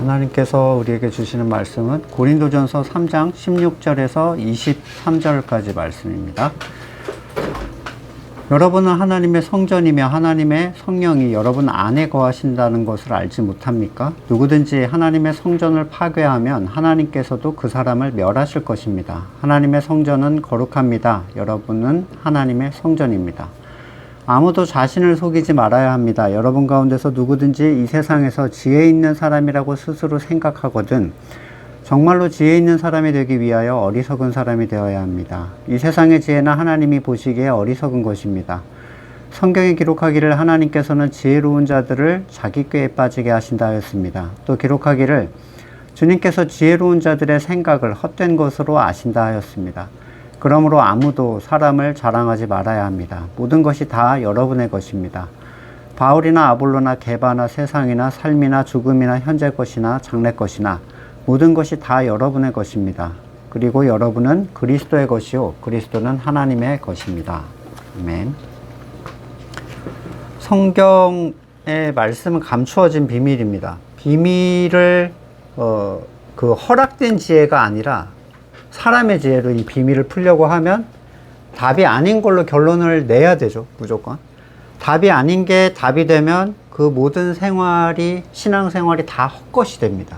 하나님께서 우리에게 주시는 말씀은 고린도전서 3장 16절에서 23절까지 말씀입니다. 여러분은 하나님의 성전이며 하나님의 성령이 여러분 안에 거하신다는 것을 알지 못합니까? 누구든지 하나님의 성전을 파괴하면 하나님께서도 그 사람을 멸하실 것입니다. 하나님의 성전은 거룩합니다. 여러분은 하나님의 성전입니다. 아무도 자신을 속이지 말아야 합니다. 여러분 가운데서 누구든지 이 세상에서 지혜 있는 사람이라고 스스로 생각하거든 정말로 지혜 있는 사람이 되기 위하여 어리석은 사람이 되어야 합니다. 이 세상의 지혜는 하나님이 보시기에 어리석은 것입니다. 성경에 기록하기를 하나님께서는 지혜로운 자들을 자기 꾀에 빠지게 하신다 하였습니다. 또 기록하기를 주님께서 지혜로운 자들의 생각을 헛된 것으로 아신다 하였습니다. 그러므로 아무도 사람을 자랑하지 말아야 합니다. 모든 것이 다 여러분의 것입니다. 바울이나 아볼로나 게바나 세상이나 삶이나 죽음이나 현재 것이나 장래 것이나 모든 것이 다 여러분의 것입니다. 그리고 여러분은 그리스도의 것이요 그리스도는 하나님의 것입니다. 아멘. 성경의 말씀은 감추어진 비밀입니다. 비밀을 그 허락된 지혜가 아니라 사람의 지혜로 이 비밀을 풀려고 하면 답이 아닌 걸로 결론을 내야 되죠. 무조건. 답이 아닌 게 답이 되면 그 모든 생활이, 신앙생활이 다 헛것이 됩니다.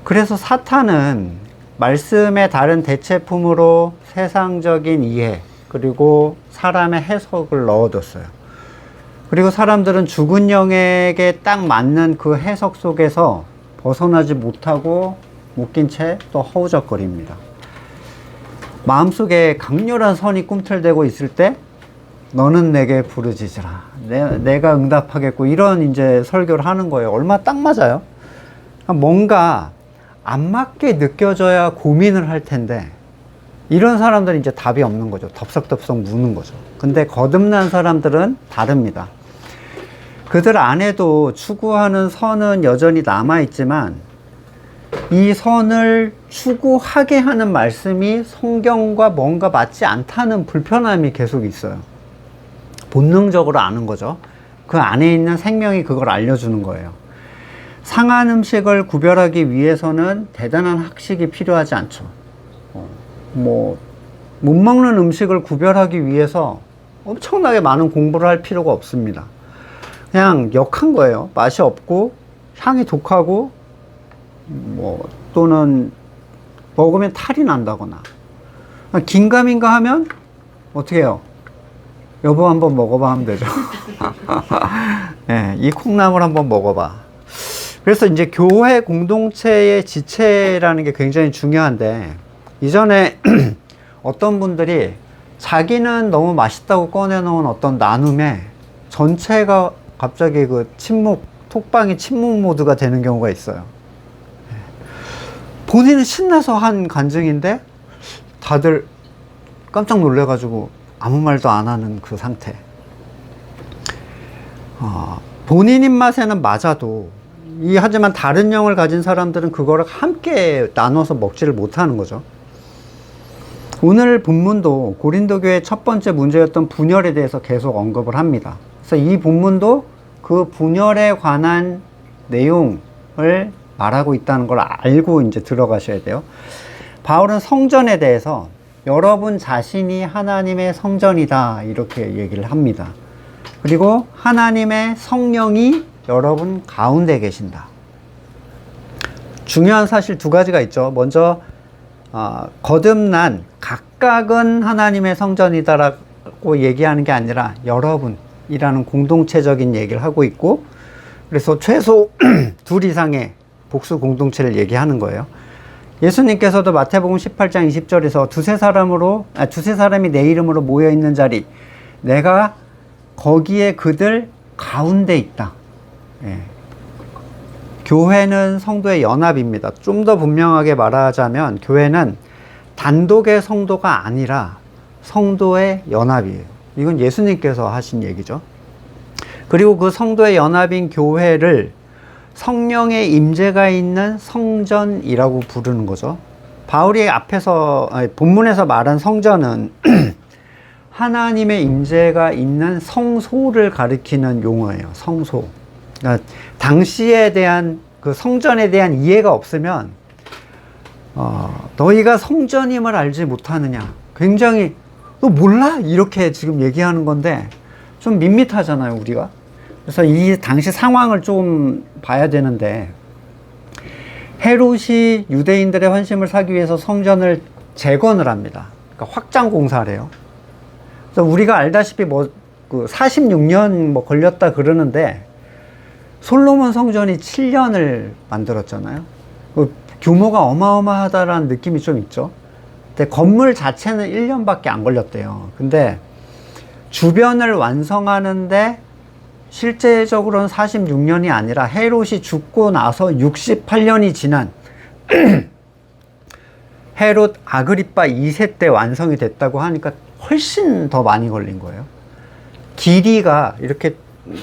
그래서 사탄은 말씀의 다른 대체품으로 세상적인 이해, 그리고 사람의 해석을 넣어뒀어요. 그리고 사람들은 죽은 영에게 딱 맞는 그 해석 속에서 벗어나지 못하고 묶인 채 또 허우적거립니다. 마음속에 강렬한 선이 꿈틀대고 있을 때 너는 내게 부르짖으라. 내가 응답하겠고 이런 이제 설교를 하는 거예요. 얼마나 딱 맞아요. 뭔가 안 맞게 느껴져야 고민을 할 텐데 이런 사람들은 이제 답이 없는 거죠. 덥석덥석 무는 거죠. 근데 거듭난 사람들은 다릅니다. 그들 안에도 추구하는 선은 여전히 남아있지만 이 선을 추구하게 하는 말씀이 성경과 뭔가 맞지 않다는 불편함이 계속 있어요. 본능적으로 아는 거죠. 그 안에 있는 생명이 그걸 알려주는 거예요. 상한 음식을 구별하기 위해서는 대단한 학식이 필요하지 않죠. 못 먹는 음식을 구별하기 위해서 엄청나게 많은 공부를 할 필요가 없습니다. 그냥 역한 거예요. 맛이 없고 향이 독하고 또는 먹으면 탈이 난다거나 긴가민가 하면 어떻게 해요? 여보 한번 먹어봐 하면 되죠. 네, 이 콩나물 한번 먹어봐. 그래서 이제 교회 공동체의 지체라는 게 굉장히 중요한데 이전에 어떤 분들이 자기는 너무 맛있다고 꺼내놓은 어떤 나눔에 전체가 갑자기 그 톡방이 침묵 모드가 되는 경우가 있어요. 본인은 신나서 한 간증인데 다들 깜짝 놀래가지고 아무 말도 안 하는 그 상태. 본인 입맛에는 맞아도 하지만 다른 영을 가진 사람들은 그거를 함께 나눠서 먹지를 못하는 거죠. 오늘 본문도 고린도 교회의 첫 번째 문제였던 분열에 대해서 계속 언급을 합니다. 그래서 이 본문도 그 분열에 관한 내용을 말하고 있다는 걸 알고 이제 들어가셔야 돼요. 바울은 성전에 대해서 여러분 자신이 하나님의 성전이다 이렇게 얘기를 합니다. 그리고 하나님의 성령이 여러분 가운데 계신다. 중요한 사실 두 가지가 있죠. 먼저 거듭난 각각은 하나님의 성전이다라고 얘기하는 게 아니라 여러분이라는 공동체적인 얘기를 하고 있고, 그래서 최소 둘 이상의 복수 공동체를 얘기하는 거예요. 예수님께서도 마태복음 18장 20절에서 두세 사람이 내 이름으로 모여 있는 자리, 내가 거기에 그들 가운데 있다. 예. 교회는 성도의 연합입니다. 좀 더 분명하게 말하자면 교회는 단독의 성도가 아니라 성도의 연합이에요. 이건 예수님께서 하신 얘기죠. 그리고 그 성도의 연합인 교회를 성령의 임재가 있는 성전이라고 부르는 거죠. 바울이 본문에서 말한 성전은 하나님의 임재가 있는 성소를 가리키는 용어예요. 성소. 그러니까 당시에 대한 그 성전에 대한 이해가 없으면 너희가 성전임을 알지 못하느냐, 굉장히 너 몰라? 이렇게 지금 얘기하는 건데 좀 밋밋하잖아요, 우리가. 그래서 이 당시 상황을 좀 봐야 되는데, 헤롯이 유대인들의 환심을 사기 위해서 성전을 재건을 합니다. 그러니까 확장 공사를 해요. 그래서 우리가 알다시피 그 46년 걸렸다 그러는데, 솔로몬 성전이 7년을 만들었잖아요. 그 규모가 어마어마하다라는 느낌이 좀 있죠. 근데 건물 자체는 1년밖에 안 걸렸대요. 근데 주변을 완성하는데 실제적으로는 46년이 아니라 헤롯이 죽고 나서 68년이 지난 헤롯 아그리파 2세 때 완성이 됐다고 하니까 훨씬 더 많이 걸린 거예요. 길이가 이렇게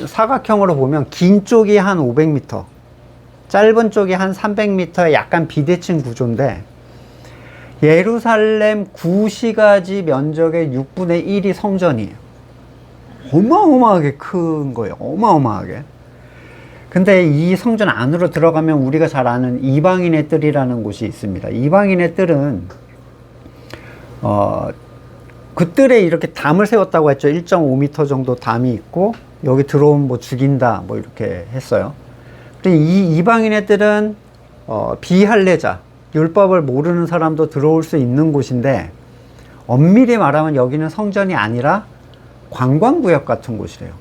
사각형으로 보면 긴 쪽이 한 500m, 짧은 쪽이 한 300m의 약간 비대칭 구조인데, 예루살렘 구시가지 면적의 6분의 1이 성전이에요. 어마어마하게 큰 거예요. 어마어마하게. 근데 이 성전 안으로 들어가면 우리가 잘 아는 이방인의 뜰이라는 곳이 있습니다. 이방인의 뜰은 그 뜰에 이렇게 담을 세웠다고 했죠. 1.5m 정도 담이 있고, 여기 들어오면 뭐 죽인다 뭐 이렇게 했어요. 그리고 이 이방인의 뜰은 비할례자, 율법을 모르는 사람도 들어올 수 있는 곳인데, 엄밀히 말하면 여기는 성전이 아니라 관광구역 같은 곳이래요.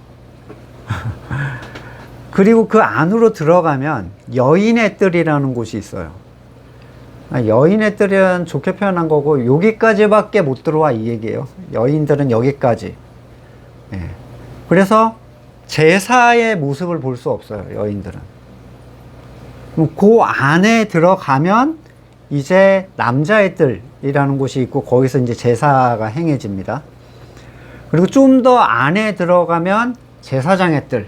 그리고 그 안으로 들어가면 여인의 뜰이라는 곳이 있어요. 여인의 뜰은 좋게 표현한 거고, 여기까지밖에 못 들어와 이 얘기예요. 여인들은 여기까지. 예. 그래서 제사의 모습을 볼 수 없어요, 여인들은. 그럼 그 안에 들어가면 이제 남자의 뜰이라는 곳이 있고, 거기서 이제 제사가 행해집니다. 그리고 좀 더 안에 들어가면 제사장의 뜰.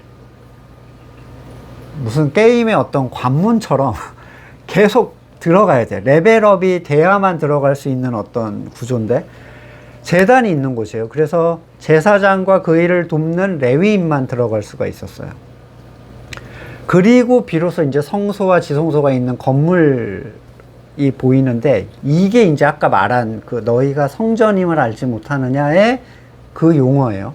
무슨 게임의 어떤 관문처럼 계속 들어가야 돼. 레벨업이 돼야만 들어갈 수 있는 어떤 구조인데, 제단이 있는 곳이에요. 그래서 제사장과 그 일을 돕는 레위인만 들어갈 수가 있었어요. 그리고 비로소 이제 성소와 지성소가 있는 건물이 보이는데, 이게 이제 아까 말한 그 너희가 성전임을 알지 못하느냐의 그 용어예요.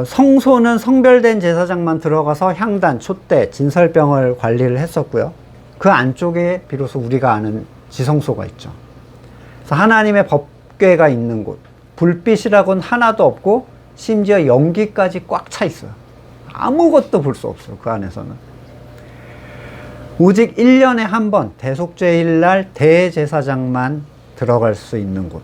성소는 성별된 제사장만 들어가서 향단, 촛대, 진설병을 관리를 했었고요. 그 안쪽에 비로소 우리가 아는 지성소가 있죠. 그래서 하나님의 법궤가 있는 곳, 불빛이라고는 하나도 없고 심지어 연기까지 꽉 차 있어요. 아무것도 볼 수 없어요, 그 안에서는. 오직 1년에 한 번 대속죄일날 대제사장만 들어갈 수 있는 곳.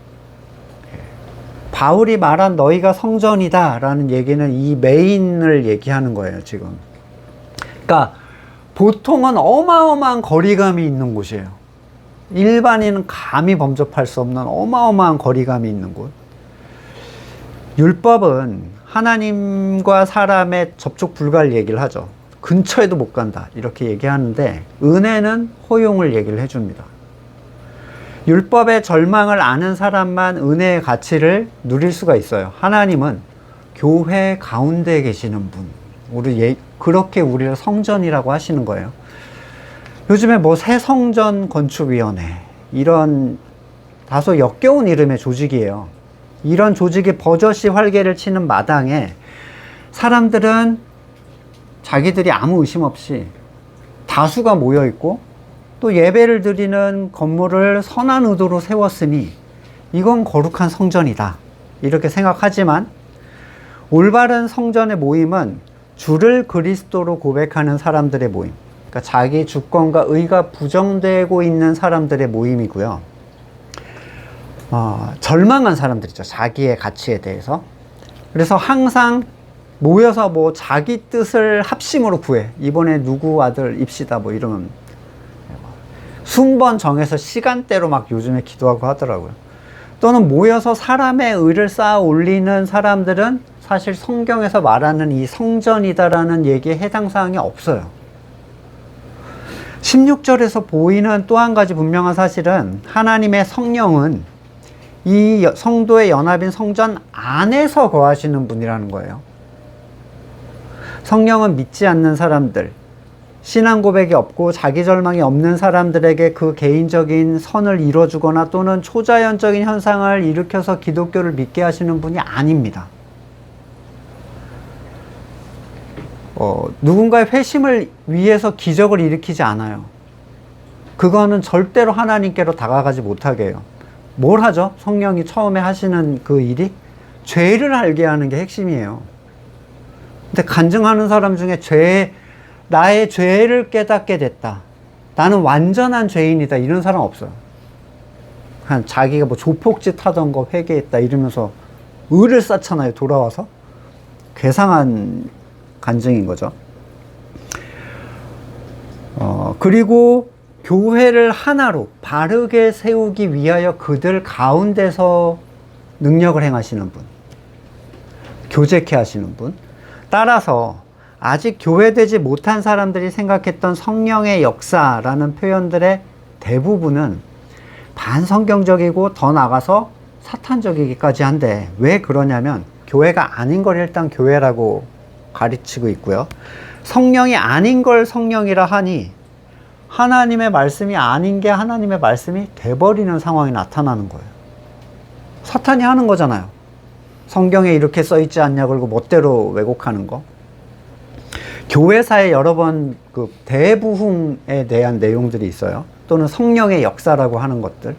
바울이 말한 너희가 성전이다 라는 얘기는 이 메인을 얘기하는 거예요, 지금. 그러니까 보통은 어마어마한 거리감이 있는 곳이에요. 일반인은 감히 범접할 수 없는 어마어마한 거리감이 있는 곳. 율법은 하나님과 사람의 접촉 불가를 얘기를 하죠. 근처에도 못 간다 이렇게 얘기하는데, 은혜는 허용을 얘기를 해줍니다. 율법의 절망을 아는 사람만 은혜의 가치를 누릴 수가 있어요. 하나님은 교회 가운데 계시는 분, 그렇게 우리를 성전이라고 하시는 거예요. 요즘에 뭐 새성전 건축위원회, 이런 다소 역겨운 이름의 조직이에요. 이런 조직이 버젓이 활개를 치는 마당에 사람들은 자기들이 아무 의심 없이 다수가 모여 있고, 또 예배를 드리는 건물을 선한 의도로 세웠으니 이건 거룩한 성전이다 이렇게 생각하지만, 올바른 성전의 모임은 주를 그리스도로 고백하는 사람들의 모임, 그러니까 자기 주권과 의가 부정되고 있는 사람들의 모임이고요. 절망한 사람들이죠, 자기의 가치에 대해서. 그래서 항상 모여서 뭐 자기 뜻을 합심으로 구해, 이번에 누구 아들 입시다 뭐 이러면 순번 정해서 시간대로 막 요즘에 기도하고 하더라고요. 또는 모여서 사람의 의를 쌓아 올리는 사람들은 사실 성경에서 말하는 이 성전이다라는 얘기에 해당 사항이 없어요. 16절에서 보이는 또 한 가지 분명한 사실은, 하나님의 성령은 이 성도의 연합인 성전 안에서 거하시는 분이라는 거예요. 성령은 믿지 않는 사람들, 신앙 고백이 없고 자기 절망이 없는 사람들에게 그 개인적인 선을 이뤄주거나 또는 초자연적인 현상을 일으켜서 기독교를 믿게 하시는 분이 아닙니다. 누군가의 회심을 위해서 기적을 일으키지 않아요. 그거는 절대로 하나님께로 다가가지 못하게 해요. 뭘 하죠? 성령이 처음에 하시는 그 일이 죄를 알게 하는 게 핵심이에요. 근데 간증하는 사람 중에 나의 죄를 깨닫게 됐다, 나는 완전한 죄인이다, 이런 사람 없어요. 그냥 자기가 뭐 조폭짓 하던 거 회개했다 이러면서 을을 쌓잖아요. 돌아와서. 괴상한 간증인 거죠. 그리고 교회를 하나로 바르게 세우기 위하여 그들 가운데서 능력을 행하시는 분, 교제케 하시는 분. 따라서 아직 교회되지 못한 사람들이 생각했던 성령의 역사라는 표현들의 대부분은 반성경적이고 더 나아가서 사탄적이기까지 한데, 왜 그러냐면 교회가 아닌 걸 일단 교회라고 가르치고 있고요. 성령이 아닌 걸 성령이라 하니 하나님의 말씀이 아닌 게 하나님의 말씀이 돼버리는 상황이 나타나는 거예요. 사탄이 하는 거잖아요. 성경에 이렇게 써있지 않냐 그러고 멋대로 왜곡하는 거. 교회사에 여러 번 그 대부흥에 대한 내용들이 있어요. 또는 성령의 역사라고 하는 것들.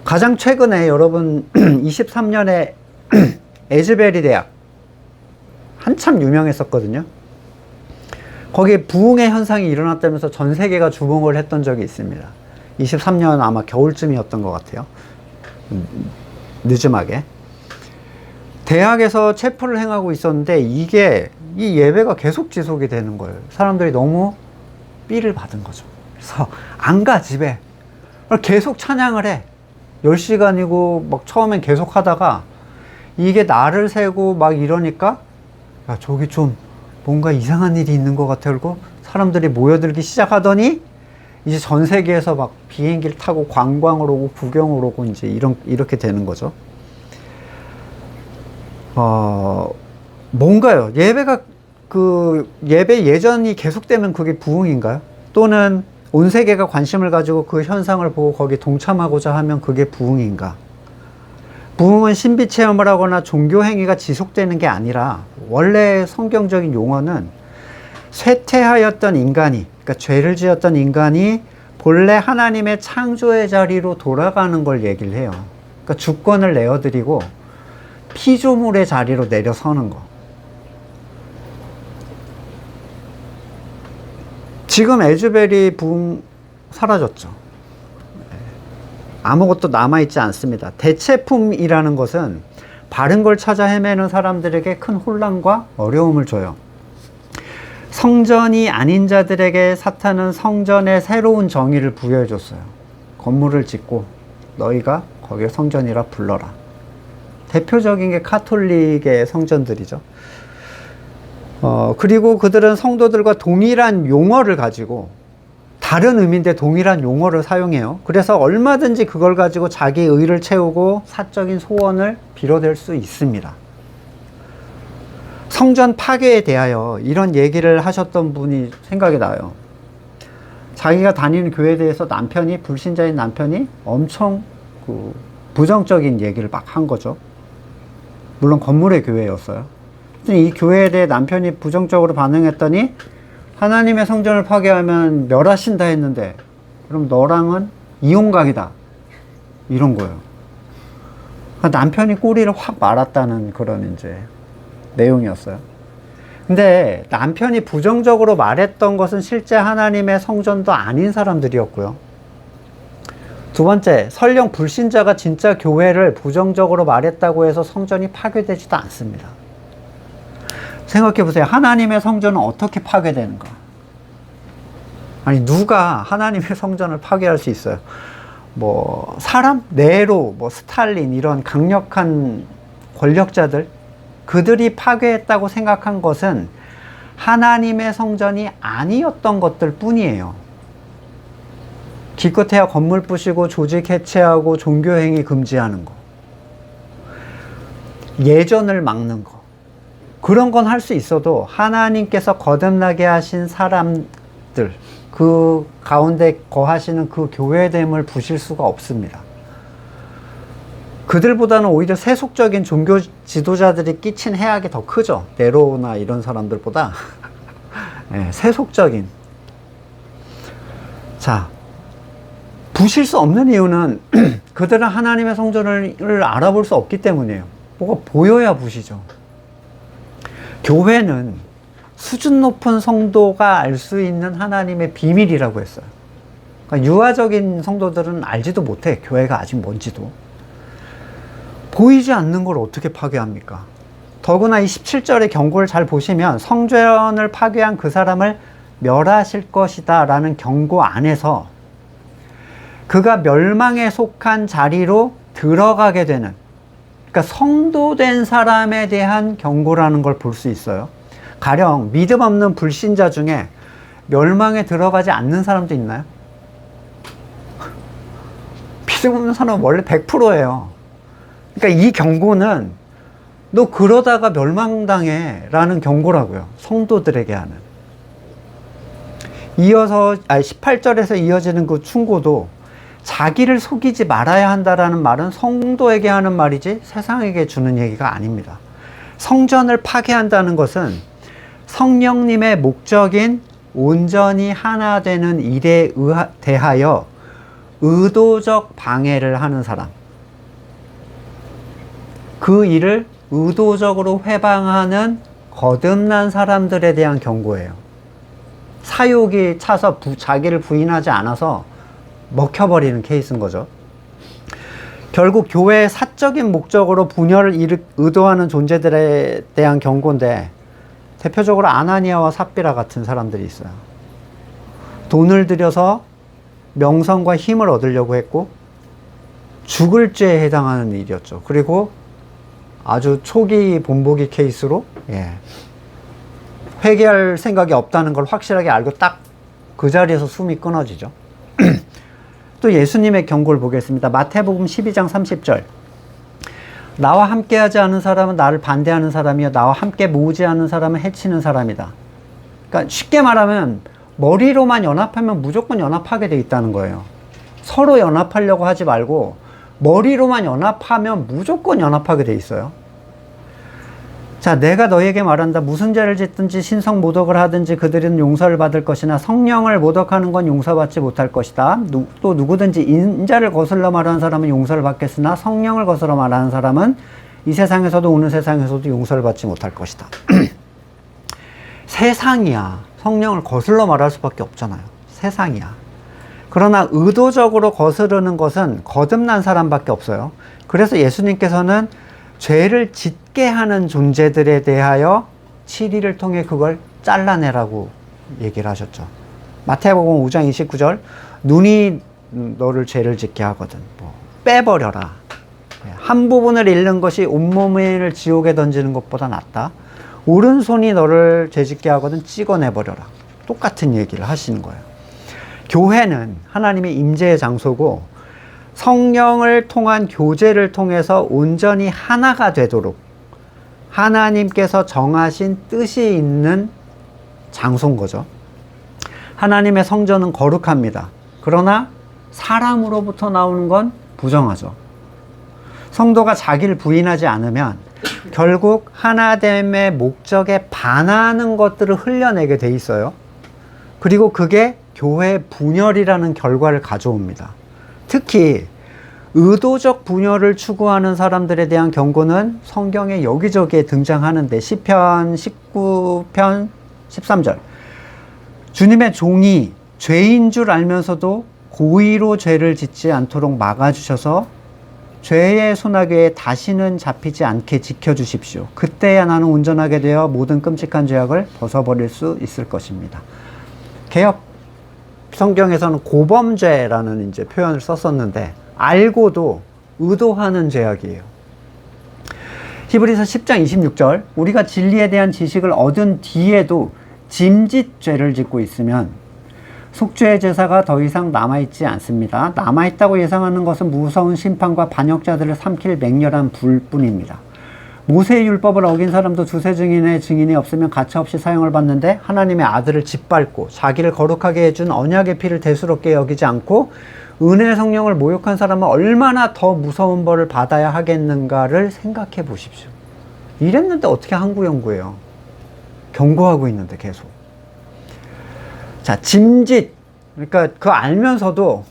가장 최근에 여러분 23년에 에즈베리 대학 한참 유명했었거든요. 거기에 부흥의 현상이 일어났다면서 전 세계가 주목을 했던 적이 있습니다. 23년 아마 겨울쯤이었던 것 같아요. 늦음하게. 대학에서 체프를 행하고 있었는데 이 예배가 계속 지속이 되는 거예요. 사람들이 너무 삐를 받은 거죠. 그래서 안 가, 집에. 계속 찬양을 해. 10시간이고 막 처음엔 계속 하다가 이게 날을 새고 막 이러니까, 야, 저기 좀 뭔가 이상한 일이 있는 것 같아. 그리고 사람들이 모여들기 시작하더니 이제 전 세계에서 막 비행기를 타고 관광을 오고 구경을 오고 이제 이렇게 되는 거죠. 뭔가요? 예배 예전이 계속되면 그게 부흥인가요? 또는 온 세계가 관심을 가지고 그 현상을 보고 거기에 동참하고자 하면 그게 부흥인가? 부흥은 신비 체험을 하거나 종교 행위가 지속되는 게 아니라, 원래 성경적인 용어는 쇠퇴하였던 인간이, 그러니까 죄를 지었던 인간이 본래 하나님의 창조의 자리로 돌아가는 걸 얘기를 해요. 그러니까 주권을 내어드리고 피조물의 자리로 내려서는 거. 지금 에즈베리 부흥 사라졌죠. 아무것도 남아있지 않습니다. 대체품이라는 것은 바른 걸 찾아 헤매는 사람들에게 큰 혼란과 어려움을 줘요. 성전이 아닌 자들에게 사탄은 성전의 새로운 정의를 부여해 줬어요. 건물을 짓고 너희가 거기를 성전이라 불러라. 대표적인 게 카톨릭의 성전들이죠. 그리고 그들은 성도들과 동일한 용어를 가지고, 다른 의미인데 동일한 용어를 사용해요. 그래서 얼마든지 그걸 가지고 자기 의를 채우고 사적인 소원을 빌어댈 수 있습니다. 성전 파괴에 대하여 이런 얘기를 하셨던 분이 생각이 나요. 자기가 다니는 교회에 대해서 불신자인 남편이 엄청 부정적인 얘기를 막 한 거죠. 물론 건물의 교회였어요. 이 교회에 대해 남편이 부정적으로 반응했더니 하나님의 성전을 파괴하면 멸하신다 했는데, 그럼 너랑은 이혼각이다, 이런 거예요. 남편이 꼬리를 확 말았다는 그런 이제 내용이었어요. 근데 남편이 부정적으로 말했던 것은 실제 하나님의 성전도 아닌 사람들이었고요. 두 번째, 설령 불신자가 진짜 교회를 부정적으로 말했다고 해서 성전이 파괴되지도 않습니다. 생각해 보세요. 하나님의 성전은 어떻게 파괴되는가? 아니, 누가 하나님의 성전을 파괴할 수 있어요? 사람? 네로, 스탈린, 이런 강력한 권력자들, 그들이 파괴했다고 생각한 것은 하나님의 성전이 아니었던 것들 뿐이에요. 기껏해야 건물 부시고 조직 해체하고 종교행위 금지하는 거, 예전을 막는 거, 그런 건 할 수 있어도 하나님께서 거듭나게 하신 사람, 것들, 그 가운데 거하시는 그 교회됨을 부실 수가 없습니다. 그들보다는 오히려 세속적인 종교 지도자들이 끼친 해악이 더 크죠. 네로나 이런 사람들보다. 네, 세속적인. 자, 부실 수 없는 이유는 그들은 하나님의 성전을 알아볼 수 없기 때문이에요. 뭐가 보여야 부시죠. 교회는 수준 높은 성도가 알 수 있는 하나님의 비밀이라고 했어요. 그러니까 유아적인 성도들은 알지도 못해. 교회가 아직 뭔지도. 보이지 않는 걸 어떻게 파괴합니까? 더구나 이 17절의 경고를 잘 보시면 성전을 파괴한 그 사람을 멸하실 것이다 라는 경고 안에서 그가 멸망에 속한 자리로 들어가게 되는, 그러니까 성도된 사람에 대한 경고라는 걸 볼 수 있어요. 가령 믿음 없는 불신자 중에 멸망에 들어가지 않는 사람도 있나요? 믿음 없는 사람은 원래 100%예요. 그러니까 이 경고는 너 그러다가 멸망당해 라는 경고라고요. 성도들에게 하는. 이어서 18절에서 이어지는 그 충고도 자기를 속이지 말아야 한다라는 말은 성도에게 하는 말이지 세상에게 주는 얘기가 아닙니다. 성전을 파괴한다는 것은 성령님의 목적인 온전히 하나 되는 일에 대하여 의도적 방해를 하는 사람, 그 일을 의도적으로 회방하는 거듭난 사람들에 대한 경고예요. 사욕이 차서 자기를 부인하지 않아서 먹혀버리는 케이스인 거죠. 결국 교회의 사적인 목적으로 분열을 의도하는 존재들에 대한 경고인데, 대표적으로 아나니아와 삽비라 같은 사람들이 있어요. 돈을 들여서 명성과 힘을 얻으려고 했고 죽을 죄에 해당하는 일이었죠. 그리고 아주 초기 본보기 케이스로 회개할 생각이 없다는 걸 확실하게 알고 딱 그 자리에서 숨이 끊어지죠. 또 예수님의 경고를 보겠습니다. 마태복음 12장 30절. 나와 함께하지 않은 사람은 나를 반대하는 사람이요, 나와 함께 모으지 않은 사람은 해치는 사람이다. 그러니까 쉽게 말하면 머리로만 연합하면 무조건 연합하게 돼 있다는 거예요. 서로 연합하려고 하지 말고 머리로만 연합하면 무조건 연합하게 돼 있어요. 자, 내가 너에게 말한다. 무슨 죄를 짓든지 신성 모독을 하든지 그들은 용서를 받을 것이나 성령을 모독하는 건 용서받지 못할 것이다. 또 누구든지 인자를 거슬러 말하는 사람은 용서를 받겠으나 성령을 거슬러 말하는 사람은 이 세상에서도 오는 세상에서도 용서를 받지 못할 것이다. 세상이야. 성령을 거슬러 말할 수밖에 없잖아요. 세상이야. 그러나 의도적으로 거스르는 것은 거듭난 사람밖에 없어요. 그래서 예수님께서는 죄를 짓게 하는 존재들에 대하여 치리를 통해 그걸 잘라내라고 얘기를 하셨죠. 마태복음 5장 29절, 눈이 너를 죄를 짓게 하거든 빼버려라. 한 부분을 잃는 것이 온몸을 지옥에 던지는 것보다 낫다. 오른손이 너를 죄짓게 하거든 찍어내버려라. 똑같은 얘기를 하시는 거예요. 교회는 하나님의 임재의 장소고 성령을 통한 교제를 통해서 온전히 하나가 되도록 하나님께서 정하신 뜻이 있는 장소인 거죠. 하나님의 성전은 거룩합니다. 그러나 사람으로부터 나오는 건 부정하죠. 성도가 자기를 부인하지 않으면 결국 하나됨의 목적에 반하는 것들을 흘려내게 돼 있어요. 그리고 그게 교회 분열이라는 결과를 가져옵니다. 특히 의도적 분열을 추구하는 사람들에 대한 경고는 성경에 여기저기에 등장하는데, 시편 19편 13절, 주님의 종이 죄인 줄 알면서도 고의로 죄를 짓지 않도록 막아주셔서 죄의 소나기에 다시는 잡히지 않게 지켜주십시오. 그때야 나는 온전하게 되어 모든 끔찍한 죄악을 벗어버릴 수 있을 것입니다. 개역 성경에서는 고범죄라는 이제 표현을 썼었는데, 알고도 의도하는 죄악이에요. 히브리서 10장 26절, 우리가 진리에 대한 지식을 얻은 뒤에도 짐짓 죄를 짓고 있으면 속죄의 제사가 더 이상 남아있지 않습니다. 남아있다고 예상하는 것은 무서운 심판과 반역자들을 삼킬 맹렬한 불뿐입니다. 모세의 율법을 어긴 사람도 두세 증인의 증인이 없으면 가차없이 사형을 받는데 하나님의 아들을 짓밟고 자기를 거룩하게 해준 언약의 피를 대수롭게 여기지 않고 은혜의 성령을 모욕한 사람은 얼마나 더 무서운 벌을 받아야 하겠는가를 생각해 보십시오. 이랬는데 어떻게 항구연구예요? 경고하고 있는데 계속. 자, 짐짓. 그러니까 그 알면서도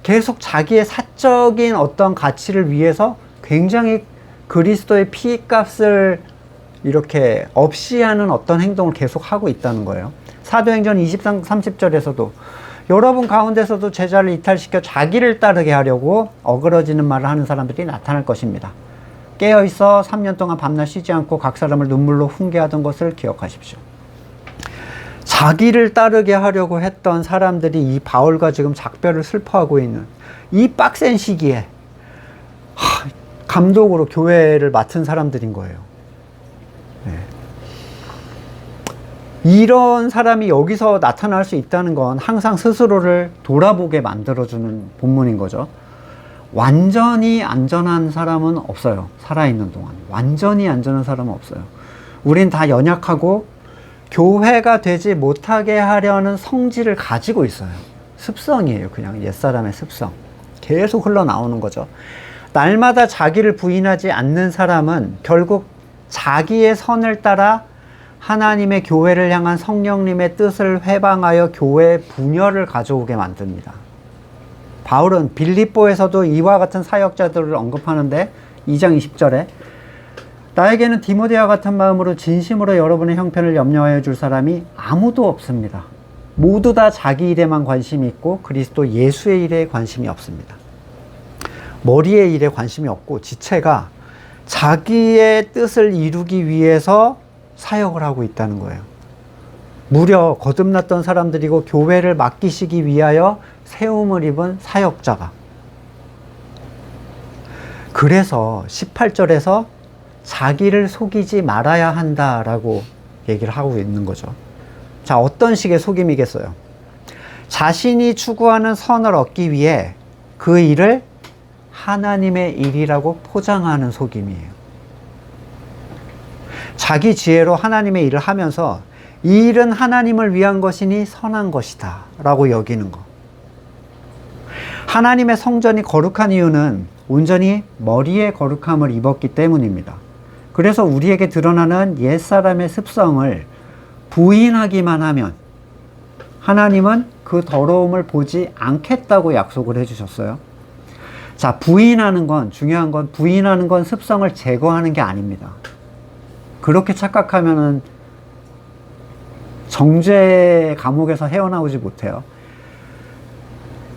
계속 자기의 사적인 어떤 가치를 위해서 굉장히 그리스도의 피값을 이렇게 없이 하는 어떤 행동을 계속 하고 있다는 거예요. 사도행전 23, 30절에서도 여러분 가운데서도 제자를 이탈시켜 자기를 따르게 하려고 어그러지는 말을 하는 사람들이 나타날 것입니다. 깨어있어 3년 동안 밤낮 쉬지 않고 각 사람을 눈물로 훈계하던 것을 기억하십시오. 자기를 따르게 하려고 했던 사람들이 이 바울과 지금 작별을 슬퍼하고 있는 이 빡센 시기에 감독으로 교회를 맡은 사람들인 거예요. 네. 이런 사람이 여기서 나타날 수 있다는 건 항상 스스로를 돌아보게 만들어주는 본문인 거죠. 완전히 안전한 사람은 없어요. 살아있는 동안. 완전히 안전한 사람은 없어요. 우린 다 연약하고 교회가 되지 못하게 하려는 성질을 가지고 있어요. 습성이에요. 그냥 옛사람의 습성. 계속 흘러나오는 거죠. 날마다 자기를 부인하지 않는 사람은 결국 자기의 선을 따라 하나님의 교회를 향한 성령님의 뜻을 회방하여 교회의 분열을 가져오게 만듭니다. 바울은 빌립보에서도 이와 같은 사역자들을 언급하는데 2장 20절에 나에게는 디모데와 같은 마음으로 진심으로 여러분의 형편을 염려하여 줄 사람이 아무도 없습니다. 모두 다 자기 일에만 관심이 있고 그리스도 예수의 일에 관심이 없습니다. 머리의 일에 관심이 없고 지체가 자기의 뜻을 이루기 위해서 사역을 하고 있다는 거예요. 무려 거듭났던 사람들이고 교회를 맡기시기 위하여 세움을 입은 사역자가. 그래서 18절에서 자기를 속이지 말아야 한다라고 얘기를 하고 있는 거죠. 자, 어떤 식의 속임이겠어요? 자신이 추구하는 선을 얻기 위해 그 일을 하나님의 일이라고 포장하는 속임이에요. 자기 지혜로 하나님의 일을 하면서 이 일은 하나님을 위한 것이니 선한 것이다 라고 여기는 거. 하나님의 성전이 거룩한 이유는 온전히 머리의 거룩함을 입었기 때문입니다. 그래서 우리에게 드러나는 옛사람의 습성을 부인하기만 하면 하나님은 그 더러움을 보지 않겠다고 약속을 해주셨어요. 자, 부인하는 건, 중요한 건 부인하는 건 습성을 제거하는 게 아닙니다. 그렇게 착각하면은 정죄의 감옥에서 헤어나오지 못해요.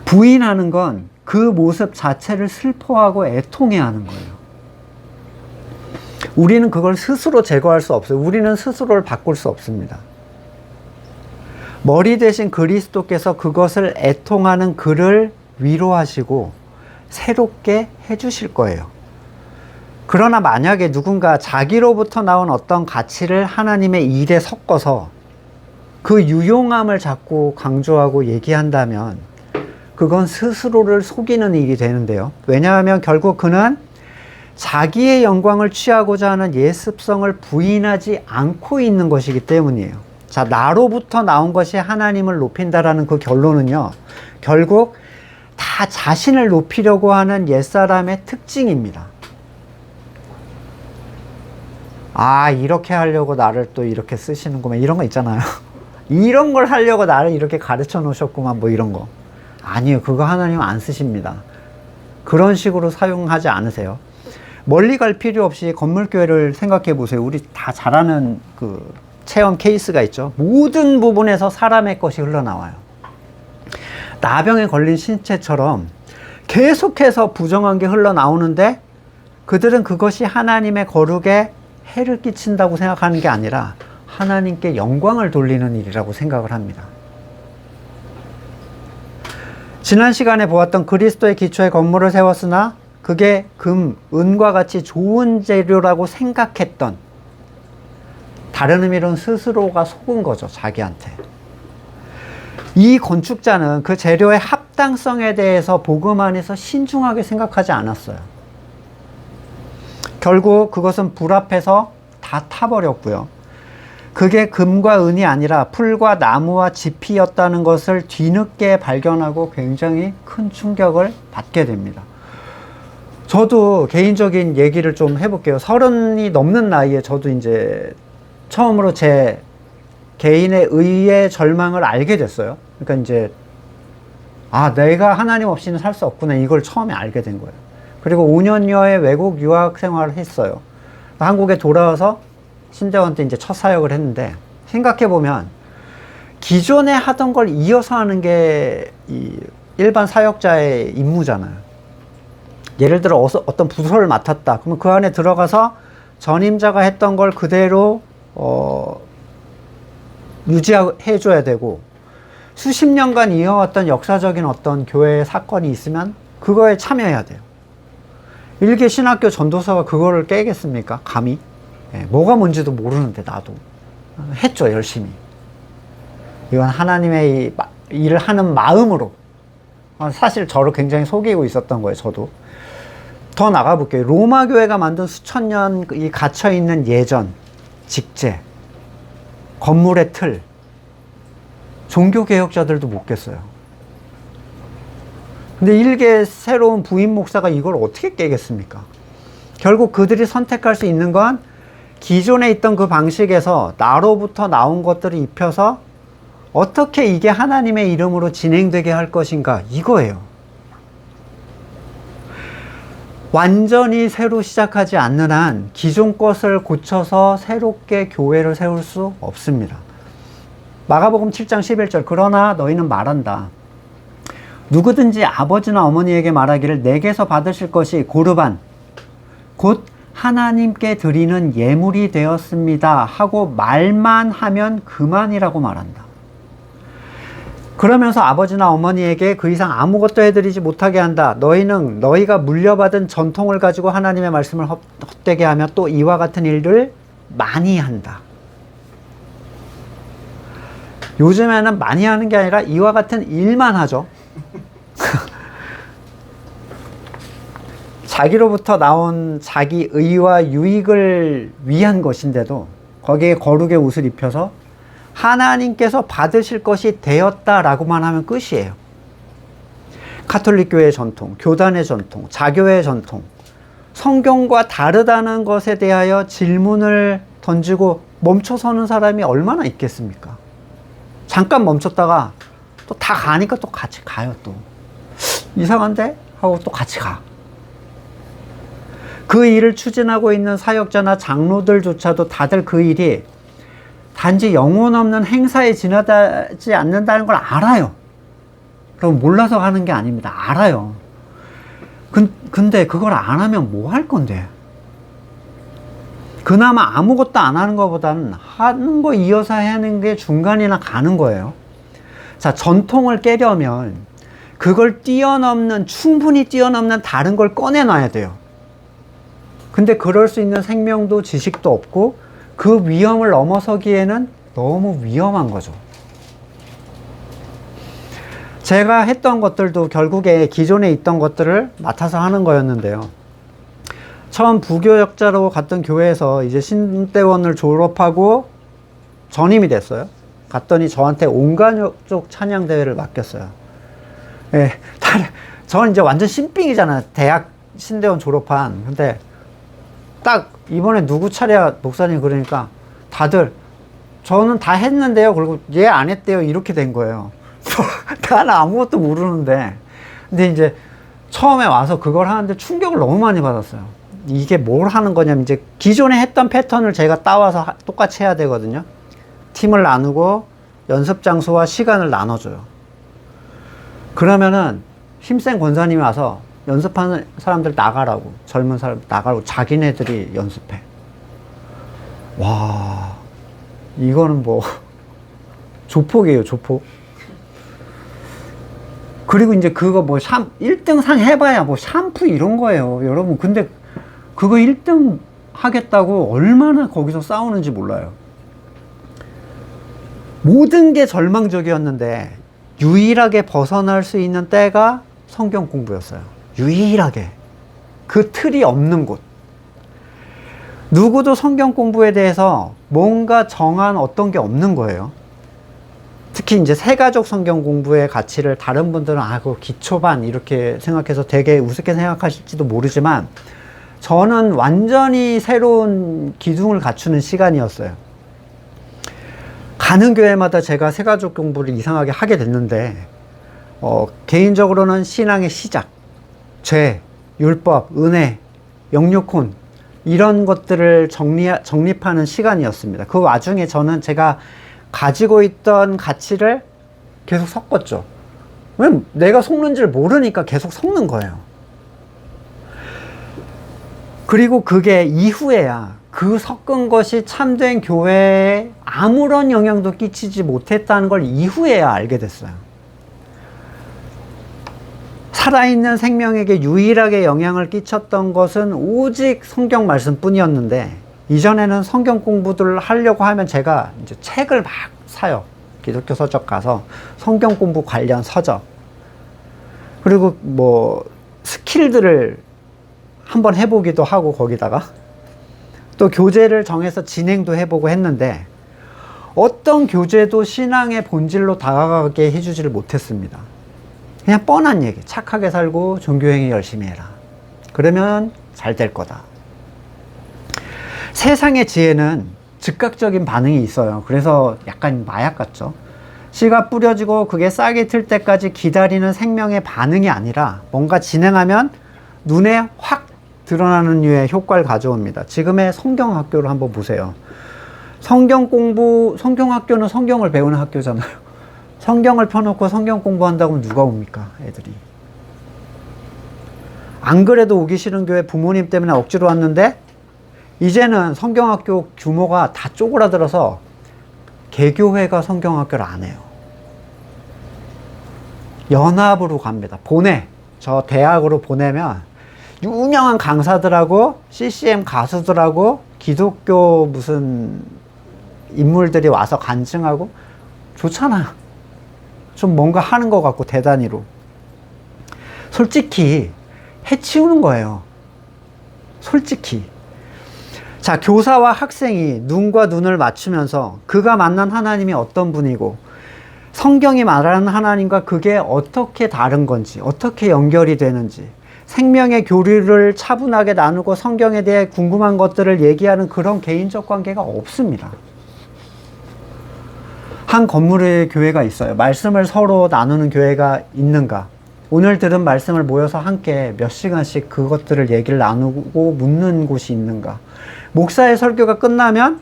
부인하는 건 그 모습 자체를 슬퍼하고 애통해 하는 거예요. 우리는 그걸 스스로 제거할 수 없어요. 우리는 스스로를 바꿀 수 없습니다. 머리 대신 그리스도께서 그것을 애통하는 그를 위로하시고 새롭게 해주실 거예요. 그러나 만약에 누군가 자기로부터 나온 어떤 가치를 하나님의 일에 섞어서 그 유용함을 자꾸 강조하고 얘기한다면 그건 스스로를 속이는 일이 되는데요. 왜냐하면 결국 그는 자기의 영광을 취하고자 하는 옛 습성을 부인하지 않고 있는 것이기 때문이에요. 자, 나로부터 나온 것이 하나님을 높인다라는 그 결론은요, 결국 다 자신을 높이려고 하는 옛사람의 특징입니다. 아, 이렇게 하려고 나를 또 이렇게 쓰시는구만. 이런 거 있잖아요. 이런 걸 하려고 나를 이렇게 가르쳐 놓으셨구만. 뭐 이런 거. 아니요. 그거 하나님은 안 쓰십니다. 그런 식으로 사용하지 않으세요. 멀리 갈 필요 없이 건물교회를 생각해 보세요. 우리 다 잘 아는 그 체험 케이스가 있죠. 모든 부분에서 사람의 것이 흘러나와요. 나병에 걸린 신체처럼 계속해서 부정한 게 흘러나오는데 그들은 그것이 하나님의 거룩에 해를 끼친다고 생각하는 게 아니라 하나님께 영광을 돌리는 일이라고 생각을 합니다. 지난 시간에 보았던 그리스도의 기초에 건물을 세웠으나 그게 금, 은과 같이 좋은 재료라고 생각했던, 다른 의미로는 스스로가 속은 거죠. 자기한테. 이 건축자는 그 재료의 합당성에 대해서 복음 안에서 신중하게 생각하지 않았어요. 결국 그것은 불 앞에서 다 타버렸고요. 그게 금과 은이 아니라 풀과 나무와 지피였다는 것을 뒤늦게 발견하고 굉장히 큰 충격을 받게 됩니다. 저도 개인적인 얘기를 좀 해볼게요. 30이 넘는 나이에 저도 이제 처음으로 제 개인의 의의 절망을 알게 됐어요. 그러니까 이제 내가 하나님 없이는 살 수 없구나, 이걸 처음에 알게 된 거예요. 그리고 5년여의 외국 유학 생활을 했어요. 한국에 돌아와서 신대원 때 이제 첫 사역을 했는데, 생각해보면 기존에 하던 걸 이어서 하는 게 이 일반 사역자의 임무잖아요. 예를 들어 어떤 부서를 맡았다. 그러면 그 안에 들어가서 전임자가 했던 걸 그대로 유지해줘야 되고, 수십 년간 이어왔던 역사적인 어떤 교회의 사건이 있으면 그거에 참여해야 돼요. 일개 신학교 전도사가 그거를 깨겠습니까? 감히? 뭐가 뭔지도 모르는데 나도 했죠, 열심히. 이건 하나님의 일을 하는 마음으로. 사실 저를 굉장히 속이고 있었던 거예요, 저도. 더 나가볼게요. 로마 교회가 만든 수천 년이 갇혀있는 예전, 직제, 건물의 틀, 종교개혁자들도 못 깼어요. 근데 일개 새로운 부임 목사가 이걸 어떻게 깨겠습니까? 결국 그들이 선택할 수 있는 건 기존에 있던 그 방식에서 나로부터 나온 것들을 입혀서 어떻게 이게 하나님의 이름으로 진행되게 할 것인가, 이거예요. 완전히 새로 시작하지 않는 한 기존 것을 고쳐서 새롭게 교회를 세울 수 없습니다. 마가복음 7장 11절, 그러나 너희는 말한다. 누구든지 아버지나 어머니에게 말하기를 내게서 받으실 것이 고르반, 곧 하나님께 드리는 예물이 되었습니다 하고 말만 하면 그만이라고 말한다. 그러면서 아버지나 어머니에게 그 이상 아무것도 해드리지 못하게 한다. 너희는 너희가 물려받은 전통을 가지고 하나님의 말씀을 헛되게 하며 또 이와 같은 일을 많이 한다. 요즘에는 많이 하는 게 아니라 이와 같은 일만 하죠. 자기로부터 나온 자기 의와 유익을 위한 것인데도 거기에 거룩의 옷을 입혀서 하나님께서 받으실 것이 되었다라고만 하면 끝이에요. 가톨릭 교회의 전통, 교단의 전통, 자교의 전통, 성경과 다르다는 것에 대하여 질문을 던지고 멈춰서는 사람이 얼마나 있겠습니까? 잠깐 멈췄다가 또 다 가니까 또 같이 가요. 또 이상한데? 하고 또 같이 가. 그 일을 추진하고 있는 사역자나 장로들조차도 다들 그 일이 단지 영혼 없는 행사에 지나지 않는다는 걸 알아요. 그럼 몰라서 하는 게 아닙니다. 알아요. 근데 그걸 안 하면 뭐 할 건데? 그나마 아무것도 안 하는 것보다는 하는 거 이어서 하는 게 중간이나 가는 거예요. 자, 전통을 깨려면 그걸 충분히 뛰어넘는 다른 걸 꺼내놔야 돼요. 근데 그럴 수 있는 생명도 지식도 없고 그 위험을 넘어서기에는 너무 위험한 거죠. 제가 했던 것들도 결국에 기존에 있던 것들을 맡아서 하는 거였는데요. 처음 부교역자로 갔던 교회에서 이제 신대원을 졸업하고 전임이 됐어요. 갔더니 저한테 온가족 찬양대회를 맡겼어요. 예, 저는 이제 완전 신빙이잖아요. 대학 신대원 졸업한. 근데 딱 이번에 누구 차례야 목사님 그러니까 다들 저는 다 했는데요. 그리고 얘 안 했대요. 이렇게 된 거예요. 나는 아무것도 모르는데. 근데 이제 처음에 와서 그걸 하는데 충격을 너무 많이 받았어요. 이게 뭘 하는 거냐면 이제 기존에 했던 패턴을 제가 따와서 똑같이 해야 되거든요. 팀을 나누고 연습 장소와 시간을 나눠줘요. 그러면은 힘센 권사님이 와서 연습하는 사람들 나가라고, 젊은 사람 나가라고, 자기네들이 연습해. 와, 이거는 뭐 조폭이에요, 조폭. 그리고 이제 그거 뭐 1등 상 해봐야 뭐 샴푸 이런 거예요, 여러분. 근데 그거 1등 하겠다고 얼마나 거기서 싸우는지 몰라요. 모든 게 절망적이었는데 유일하게 벗어날 수 있는 때가 성경 공부였어요. 유일하게. 그 틀이 없는 곳. 누구도 성경 공부에 대해서 뭔가 정한 어떤 게 없는 거예요. 특히 이제 새가족 성경 공부의 가치를 다른 분들은 그 기초반 이렇게 생각해서 되게 우습게 생각하실지도 모르지만, 저는 완전히 새로운 기둥을 갖추는 시간이었어요. 가는 교회마다 제가 새가족 공부를 이상하게 하게 됐는데, 개인적으로는 신앙의 시작, 죄, 율법, 은혜, 영육혼, 이런 것들을 정립하는 시간이었습니다. 그 와중에 저는 제가 가지고 있던 가치를 계속 섞었죠. 왜냐면 내가 섞는 줄 모르니까 계속 섞는 거예요. 그리고 그게 이후에야 그 섞은 것이 참된 교회에 아무런 영향도 끼치지 못했다는 걸 이후에야 알게 됐어요. 살아있는 생명에게 유일하게 영향을 끼쳤던 것은 오직 성경 말씀 뿐이었는데, 이전에는 성경 공부들을 하려고 하면 제가 이제 책을 막 사요. 기독교 서적 가서 성경 공부 관련 서적, 그리고 뭐 스킬들을 한번 해보기도 하고, 거기다가 또 교재를 정해서 진행도 해보고 했는데, 어떤 교재도 신앙의 본질로 다가가게 해주지를 못했습니다. 그냥 뻔한 얘기, 착하게 살고 종교행위 열심히 해라, 그러면 잘 될 거다. 세상의 지혜는 즉각적인 반응이 있어요. 그래서 약간 마약 같죠. 씨가 뿌려지고 그게 싹이 틀 때까지 기다리는 생명의 반응이 아니라, 뭔가 진행하면 눈에 확 드러나는 류의 효과를 가져옵니다. 지금의 성경학교를 한번 보세요. 성경학교는 성경을 배우는 학교잖아요. 성경을 펴놓고 성경 공부한다고 하면 누가 옵니까, 애들이? 안 그래도 오기 싫은 교회 부모님 때문에 억지로 왔는데, 이제는 성경학교 규모가 다 쪼그라들어서 개교회가 성경학교를 안 해요. 연합으로 갑니다. 저 대학으로 보내면 유명한 강사들하고 CCM 가수들하고 기독교 무슨 인물들이 와서 간증하고, 좋잖아요. 좀 뭔가 하는 것 같고 대단히로. 솔직히 해치우는 거예요. 솔직히. 자, 교사와 학생이 눈과 눈을 맞추면서 그가 만난 하나님이 어떤 분이고, 성경이 말하는 하나님과 그게 어떻게 다른 건지, 어떻게 연결이 되는지, 생명의 교류를 차분하게 나누고 성경에 대해 궁금한 것들을 얘기하는 그런 개인적 관계가 없습니다. 한 건물에 교회가 있어요. 말씀을 서로 나누는 교회가 있는가? 오늘 들은 말씀을 모여서 함께 몇 시간씩 그것들을 얘기를 나누고 묻는 곳이 있는가? 목사의 설교가 끝나면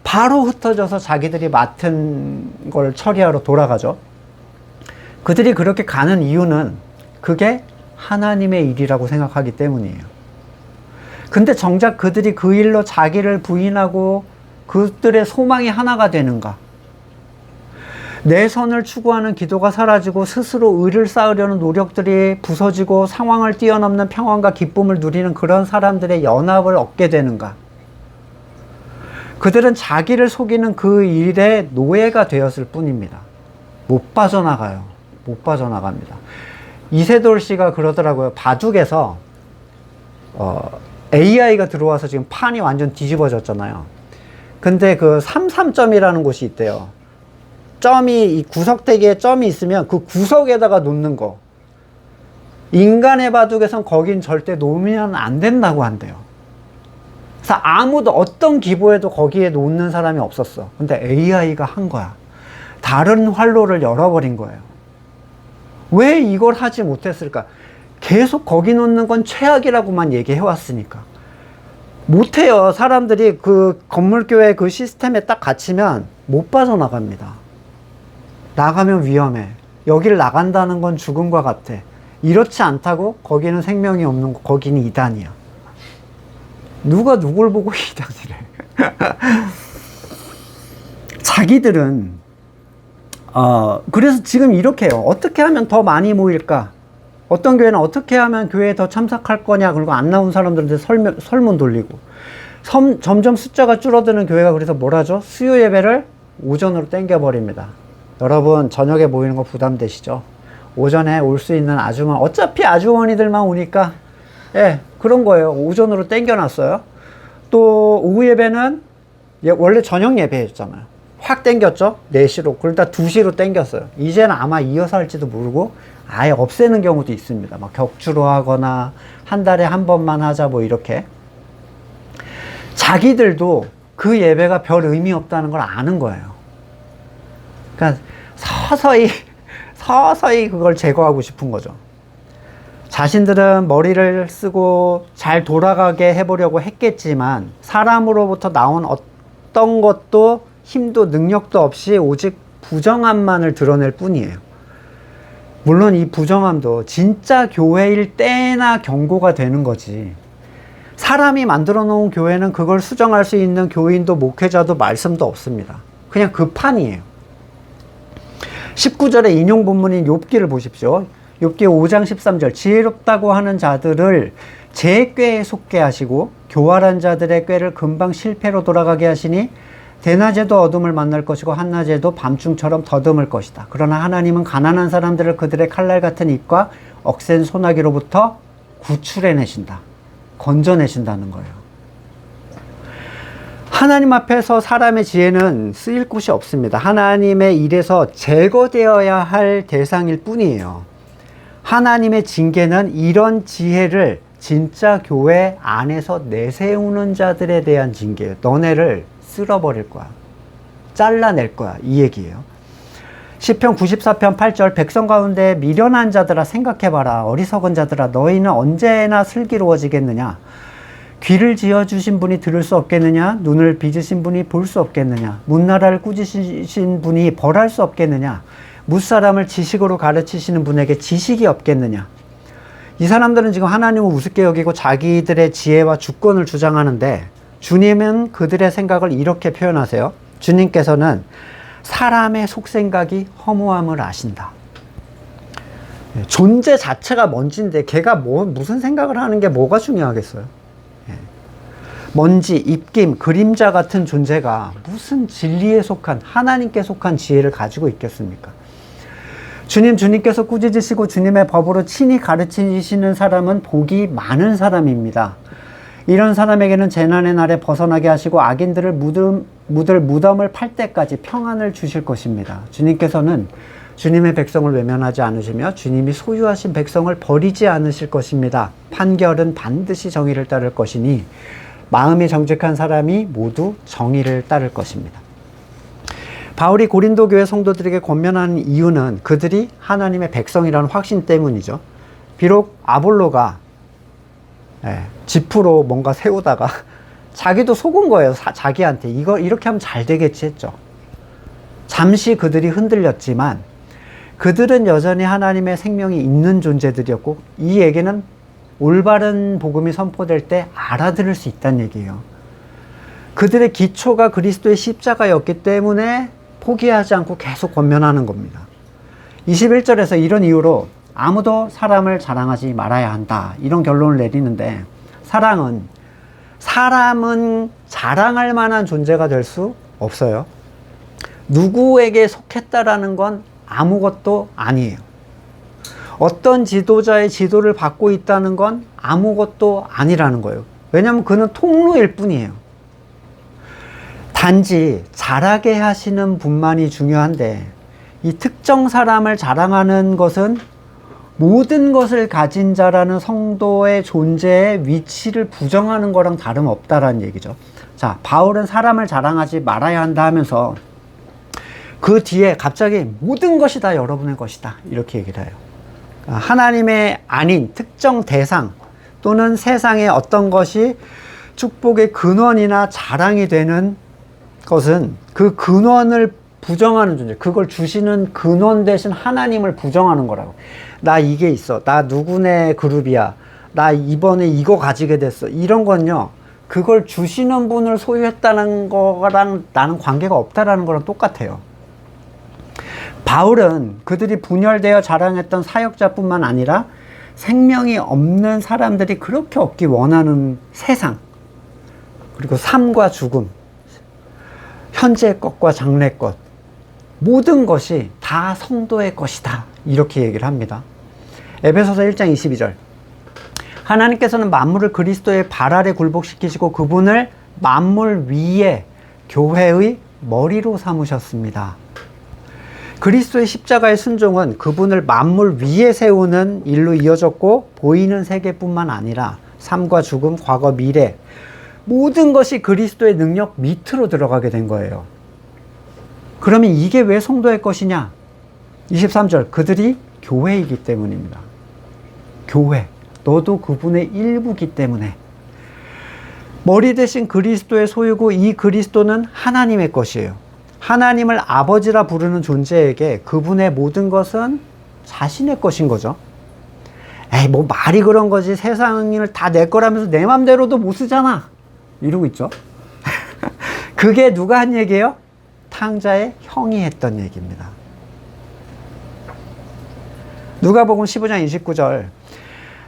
바로 흩어져서 자기들이 맡은 걸 처리하러 돌아가죠. 그들이 그렇게 가는 이유는 그게 하나님의 일이라고 생각하기 때문이에요. 근데 정작 그들이 그 일로 자기를 부인하고 그들의 소망이 하나가 되는가? 내 선을 추구하는 기도가 사라지고 스스로 의를 쌓으려는 노력들이 부서지고 상황을 뛰어넘는 평안과 기쁨을 누리는 그런 사람들의 연합을 얻게 되는가? 그들은 자기를 속이는 그 일의 노예가 되었을 뿐입니다. 못 빠져나가요. 못 빠져나갑니다. 이세돌 씨가 그러더라고요. 바둑에서 AI가 들어와서 지금 판이 완전 뒤집어졌잖아요. 근데 그 33점이라는 곳이 있대요. 이 구석대기에 점이 있으면 그 구석에다가 놓는 거. 인간의 바둑에선 거긴 절대 놓으면 안 된다고 한대요. 그래서 아무도 어떤 기보에도 거기에 놓는 사람이 없었어. 근데 AI가 한 거야. 다른 활로를 열어버린 거예요. 왜 이걸 하지 못했을까? 계속 거기 놓는 건 최악이라고만 얘기해 왔으니까. 못해요. 사람들이 그 건물교회 그 시스템에 딱 갇히면 못 빠져나갑니다. 나가면 위험해. 여길 나간다는 건 죽음과 같아. 이렇지 않다고? 거기는 생명이 없는 거, 거기는 이단이야. 누가 누굴 보고 이단이래. 자기들은 그래서 지금 이렇게 해요. 어떻게 하면 더 많이 모일까? 어떤 교회는 어떻게 하면 교회에 더 참석할 거냐? 그리고 안 나온 사람들한테 설문 돌리고, 점점 숫자가 줄어드는 교회가 그래서 뭘 하죠? 수요 예배를 오전으로 땡겨버립니다. 여러분, 저녁에 모이는 거 부담되시죠? 오전에 올 수 있는 아주머니, 어차피 아주머니들만 오니까, 예, 그런 거예요. 오전으로 땡겨놨어요. 또 오후 예배는 원래 저녁 예배였잖아요. 확 땡겼죠. 4시로. 그러다 2시로 땡겼어요. 이제는 아마 이어서 할지도 모르고 아예 없애는 경우도 있습니다. 막 격주로 하거나 한 달에 한 번만 하자 뭐 이렇게. 자기들도 그 예배가 별 의미 없다는 걸 아는 거예요. 그러니까 서서히 그걸 제거하고 싶은 거죠. 자신들은 머리를 쓰고 잘 돌아가게 해보려고 했겠지만 사람으로부터 나온 어떤 것도 힘도 능력도 없이 오직 부정함만을 드러낼 뿐이에요. 물론 이 부정함도 진짜 교회일 때나 경고가 되는 거지. 사람이 만들어 놓은 교회는 그걸 수정할 수 있는 교인도 목회자도 말씀도 없습니다. 그냥 그 판이에요. 19절의 인용 본문인 욥기를 보십시오. 욥기 5장 13절 지혜롭다고 하는 자들을 제 꾀에 속게 하시고 교활한 자들의 꾀를 금방 실패로 돌아가게 하시니 대낮에도 어둠을 만날 것이고 한낮에도 밤중처럼 더듬을 것이다. 그러나 하나님은 가난한 사람들을 그들의 칼날 같은 입과 억센 소나기로부터 구출해내신다. 건져내신다는 거예요. 하나님 앞에서 사람의 지혜는 쓰일 곳이 없습니다. 하나님의 일에서 제거되어야 할 대상일 뿐이에요. 하나님의 징계는 이런 지혜를 진짜 교회 안에서 내세우는 자들에 대한 징계예요. 너네를 쓸어버릴 거야. 잘라낼 거야. 이 얘기예요. 시편 94편 8절 백성 가운데 미련한 자들아 생각해봐라. 어리석은 자들아 너희는 언제나 슬기로워지겠느냐. 귀를 지어주신 분이 들을 수 없겠느냐. 눈을 빚으신 분이 볼 수 없겠느냐. 문나라를 꾸짖으신 분이 벌할 수 없겠느냐. 무사람을 지식으로 가르치시는 분에게 지식이 없겠느냐. 이 사람들은 지금 하나님을 우습게 여기고 자기들의 지혜와 주권을 주장하는데 주님은 그들의 생각을 이렇게 표현하세요. 주님께서는 사람의 속생각이 허무함을 아신다. 존재 자체가 먼지인데 걔가 무슨 생각을 하는 게 뭐가 중요하겠어요. 먼지, 입김, 그림자 같은 존재가 무슨 진리에 속한 하나님께 속한 지혜를 가지고 있겠습니까? 주님께서 꾸짖으시고 주님의 법으로 친히 가르치시는 사람은 복이 많은 사람입니다. 이런 사람에게는 재난의 날에 벗어나게 하시고 악인들을 묻을 무덤을 팔 때까지 평안을 주실 것입니다. 주님께서는 주님의 백성을 외면하지 않으시며 주님이 소유하신 백성을 버리지 않으실 것입니다. 판결은 반드시 정의를 따를 것이니 마음이 정직한 사람이 모두 정의를 따를 것입니다. 바울이 고린도 교회 성도들에게 권면하는 이유는 그들이 하나님의 백성이라는 확신 때문이죠. 비록 아볼로가 지프로 뭔가 세우다가 자기도 속은 거예요. 자기한테 이거 이렇게 하면 잘 되겠지 했죠. 잠시 그들이 흔들렸지만 그들은 여전히 하나님의 생명이 있는 존재들이었고 이 얘기는 올바른 복음이 선포될 때 알아들을 수 있다는 얘기예요. 그들의 기초가 그리스도의 십자가였기 때문에 포기하지 않고 계속 권면하는 겁니다. 21절에서 이런 이유로 아무도 사람을 자랑하지 말아야 한다. 이런 결론을 내리는데 사람은 자랑할 만한 존재가 될 수 없어요. 누구에게 속했다라는 건 아무것도 아니에요. 어떤 지도자의 지도를 받고 있다는 건 아무것도 아니라는 거예요. 왜냐하면 그는 통로일 뿐이에요. 단지 잘하게 하시는 분만이 중요한데 이 특정 사람을 자랑하는 것은 모든 것을 가진 자라는 성도의 존재의 위치를 부정하는 거랑 다름없다라는 얘기죠. 자, 바울은 사람을 자랑하지 말아야 한다 하면서 그 뒤에 갑자기 모든 것이 다 여러분의 것이다 이렇게 얘기를 해요. 하나님의 아닌 특정 대상 또는 세상의 어떤 것이 축복의 근원이나 자랑이 되는 것은 그 근원을 부정하는 존재, 그걸 주시는 근원 대신 하나님을 부정하는 거라고. 나 이게 있어, 나 누구네 그룹이야, 나 이번에 이거 가지게 됐어, 이런 건요 그걸 주시는 분을 소유했다는 거랑 나는 관계가 없다라는 거랑 똑같아요. 바울은 그들이 분열되어 자랑했던 사역자뿐만 아니라 생명이 없는 사람들이 그렇게 얻기 원하는 세상, 그리고 삶과 죽음, 현재의 것과 장래의 것, 모든 것이 다 성도의 것이다 이렇게 얘기를 합니다. 에베소서 1장 22절 하나님께서는 만물을 그리스도의 발 아래 굴복시키시고 그분을 만물 위에 교회의 머리로 삼으셨습니다. 그리스도의 십자가의 순종은 그분을 만물 위에 세우는 일로 이어졌고, 보이는 세계뿐만 아니라 삶과 죽음, 과거, 미래 모든 것이 그리스도의 능력 밑으로 들어가게 된 거예요. 그러면 이게 왜 성도의 것이냐? 23절, 그들이 교회이기 때문입니다. 교회, 너도 그분의 일부기 때문에. 머리 대신 그리스도의 소유고, 이 그리스도는 하나님의 것이에요. 하나님을 아버지라 부르는 존재에게 그분의 모든 것은 자신의 것인 거죠. 에이, 뭐 말이 그런 거지, 세상을 다 내 거라면서 내 맘대로도 못 쓰잖아, 이러고 있죠. 그게 누가 한 얘기예요? 탕자의 형이 했던 얘기입니다. 누가복음 15장 29절,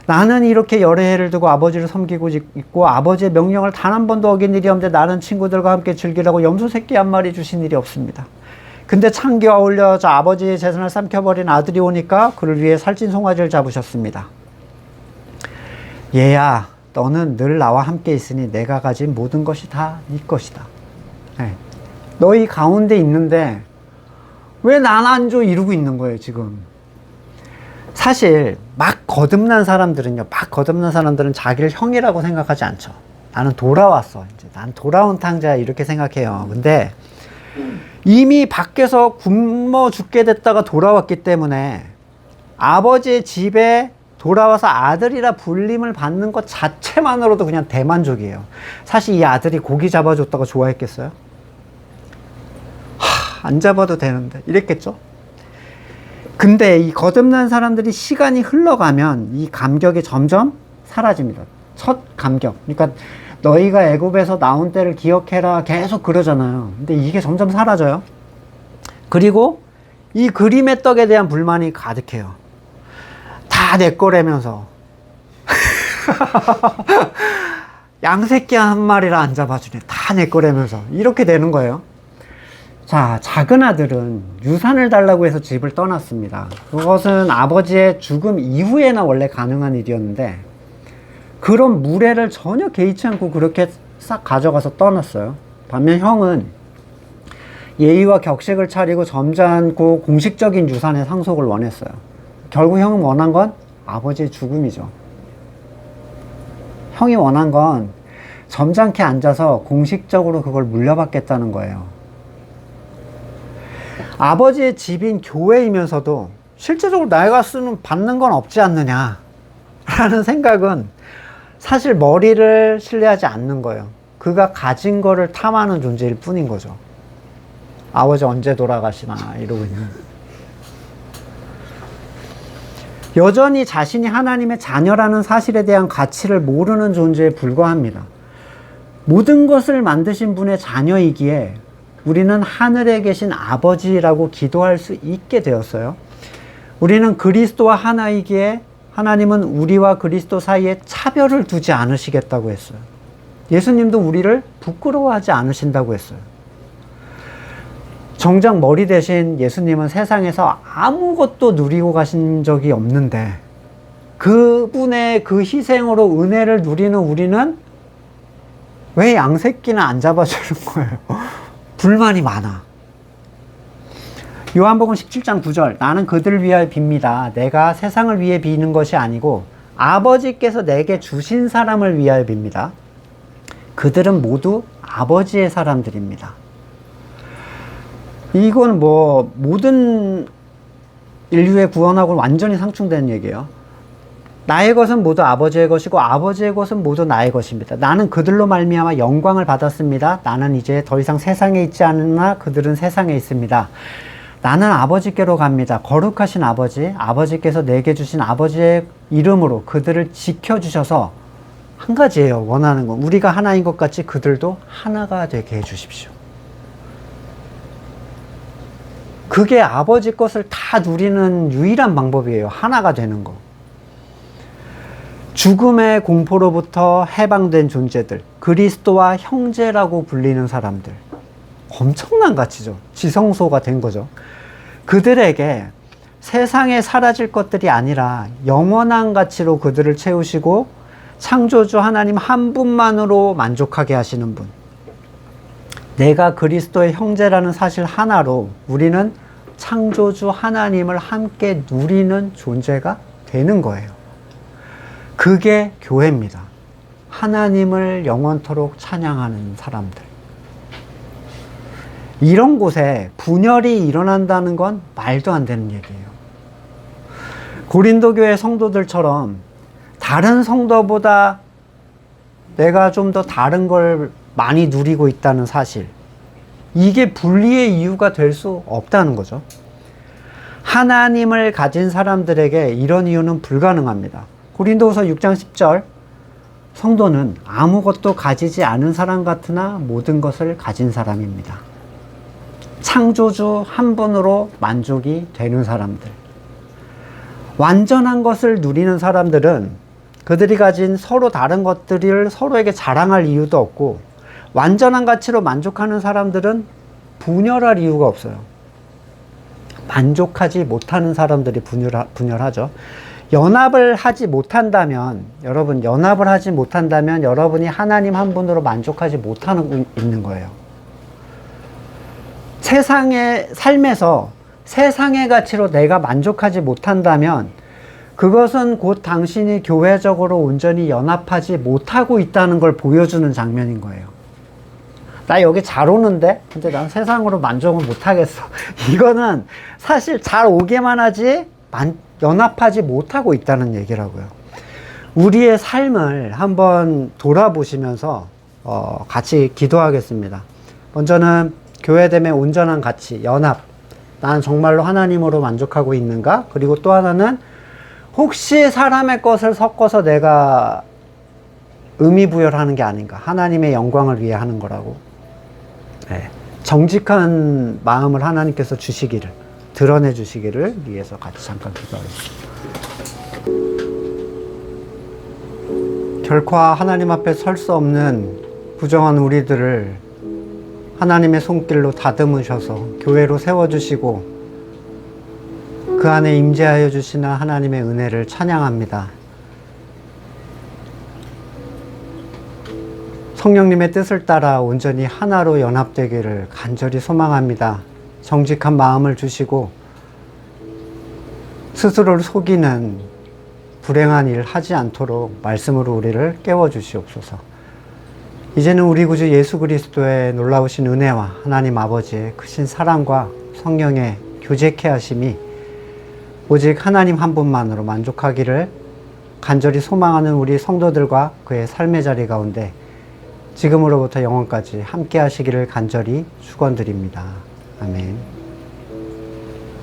나는 이렇게 여러 해를 두고 아버지를 섬기고 있고 아버지의 명령을 단 한 번도 어긴 일이 없는데 나는 친구들과 함께 즐기라고 염소 새끼 한 마리 주신 일이 없습니다. 근데 창기와 어울려 저 아버지의 재산을 삼켜버린 아들이 오니까 그를 위해 살찐 송아지를 잡으셨습니다. 얘야, 너는 늘 나와 함께 있으니 내가 가진 모든 것이 다 네 것이다. 네. 너희 가운데 있는데 왜 난 안 줘? 이러고 있는 거예요, 지금. 사실 막 거듭난 사람들은 자기를 형이라고 생각하지 않죠. 나는 돌아왔어, 이제 난 돌아온 탕자야, 이렇게 생각해요. 근데 이미 밖에서 굶어 죽게 됐다가 돌아왔기 때문에 아버지의 집에 돌아와서 아들이라 불림을 받는 것 자체만으로도 그냥 대만족이에요. 사실 이 아들이 고기 잡아줬다고 좋아했겠어요? 안 잡아도 되는데 이랬겠죠? 근데 이 거듭난 사람들이 시간이 흘러가면 이 감격이 점점 사라집니다. 첫 감격. 그러니까 너희가 애굽에서 나온 때를 기억해라 계속 그러잖아요. 근데 이게 점점 사라져요. 그리고 이 그림의 떡에 대한 불만이 가득해요. 다 내 거라면서. 양새끼 한 마리라 안 잡아주네. 다 내 거라면서. 이렇게 되는 거예요. 자, 작은 아들은 유산을 달라고 해서 집을 떠났습니다. 그것은 아버지의 죽음 이후에나 원래 가능한 일이었는데, 그런 무례를 전혀 개의치 않고 그렇게 싹 가져가서 떠났어요. 반면 형은 예의와 격식을 차리고 점잖고 공식적인 유산의 상속을 원했어요. 결국 형은 원한 건 아버지의 죽음이죠. 형이 원한 건 점잖게 앉아서 공식적으로 그걸 물려받겠다는 거예요. 아버지의 집인 교회이면서도 실제적으로 내가 받는 건 없지 않느냐 라는 생각은 사실 머리를 신뢰하지 않는 거예요. 그가 가진 거를 탐하는 존재일 뿐인 거죠. 아버지 언제 돌아가시나 이러고 있는. 여전히 자신이 하나님의 자녀라는 사실에 대한 가치를 모르는 존재에 불과합니다. 모든 것을 만드신 분의 자녀이기에 우리는 하늘에 계신 아버지라고 기도할 수 있게 되었어요. 우리는 그리스도와 하나이기에 하나님은 우리와 그리스도 사이에 차별을 두지 않으시겠다고 했어요. 예수님도 우리를 부끄러워하지 않으신다고 했어요. 정작 머리 대신 예수님은 세상에서 아무것도 누리고 가신 적이 없는데 그분의 그 희생으로 은혜를 누리는 우리는 왜 양새끼는 안 잡아주는 거예요? 불만이 많아. 요한복음 17장 9절, 나는 그들을 위하여 빕니다. 내가 세상을 위해 비는 것이 아니고 아버지께서 내게 주신 사람을 위하여 빕니다. 그들은 모두 아버지의 사람들입니다. 이건 뭐 모든 인류의 구원하고 완전히 상충되는 얘기예요. 나의 것은 모두 아버지의 것이고 아버지의 것은 모두 나의 것입니다. 나는 그들로 말미암아 영광을 받았습니다. 나는 이제 더 이상 세상에 있지 않으나 그들은 세상에 있습니다. 나는 아버지께로 갑니다. 거룩하신 아버지, 아버지께서 내게 주신 아버지의 이름으로 그들을 지켜주셔서 한 가지예요. 원하는 건 우리가 하나인 것 같이 그들도 하나가 되게 해주십시오. 그게 아버지 것을 다 누리는 유일한 방법이에요. 하나가 되는 거. 죽음의 공포로부터 해방된 존재들, 그리스도와 형제라고 불리는 사람들, 엄청난 가치죠. 지성소가 된 거죠. 그들에게 세상에 사라질 것들이 아니라 영원한 가치로 그들을 채우시고 창조주 하나님 한 분만으로 만족하게 하시는 분. 내가 그리스도의 형제라는 사실 하나로 우리는 창조주 하나님을 함께 누리는 존재가 되는 거예요. 그게 교회입니다. 하나님을 영원토록 찬양하는 사람들. 이런 곳에 분열이 일어난다는 건 말도 안 되는 얘기예요. 고린도 교회 성도들처럼 다른 성도보다 내가 좀 더 다른 걸 많이 누리고 있다는 사실, 이게 분리의 이유가 될 수 없다는 거죠. 하나님을 가진 사람들에게 이런 이유는 불가능합니다. 고린도후서 6장 10절, 성도는 아무것도 가지지 않은 사람 같으나 모든 것을 가진 사람입니다. 창조주 한 분으로 만족이 되는 사람들. 완전한 것을 누리는 사람들은 그들이 가진 서로 다른 것들을 서로에게 자랑할 이유도 없고, 완전한 가치로 만족하는 사람들은 분열할 이유가 없어요. 만족하지 못하는 사람들이 분열하죠. 연합을 하지 못한다면, 여러분이 하나님 한 분으로 만족하지 못하고 있는 거예요. 세상의 삶에서 세상의 가치로 내가 만족하지 못한다면 그것은 곧 당신이 교회적으로 온전히 연합하지 못하고 있다는 걸 보여주는 장면인 거예요. 나 여기 잘 오는데? 근데 난 세상으로 만족을 못하겠어. 이거는 사실 잘 오게만 하지 연합하지 못하고 있다는 얘기라고요. 우리의 삶을 한번 돌아보시면서 같이 기도하겠습니다. 먼저는 교회됨의 온전한 가치, 연합. 나는 정말로 하나님으로 만족하고 있는가? 그리고 또 하나는 혹시 사람의 것을 섞어서 내가 의미부여하는 게 아닌가? 하나님의 영광을 위해 하는 거라고. 네. 정직한 마음을 하나님께서 주시기를, 드러내 주시기를 위해서 같이 잠깐 기도하겠습니다. 결코 하나님 앞에 설 수 없는 부정한 우리들을 하나님의 손길로 다듬으셔서 교회로 세워주시고 그 안에 임재하여 주시는 하나님의 은혜를 찬양합니다. 성령님의 뜻을 따라 온전히 하나로 연합되기를 간절히 소망합니다. 정직한 마음을 주시고 스스로를 속이는 불행한 일 하지 않도록 말씀으로 우리를 깨워주시옵소서. 이제는 우리 구주 예수 그리스도의 놀라우신 은혜와 하나님 아버지의 크신 사랑과 성령의 교제케 하심이 오직 하나님 한 분만으로 만족하기를 간절히 소망하는 우리 성도들과 그의 삶의 자리 가운데 지금으로부터 영원까지 함께 하시기를 간절히 축원드립니다. 아멘.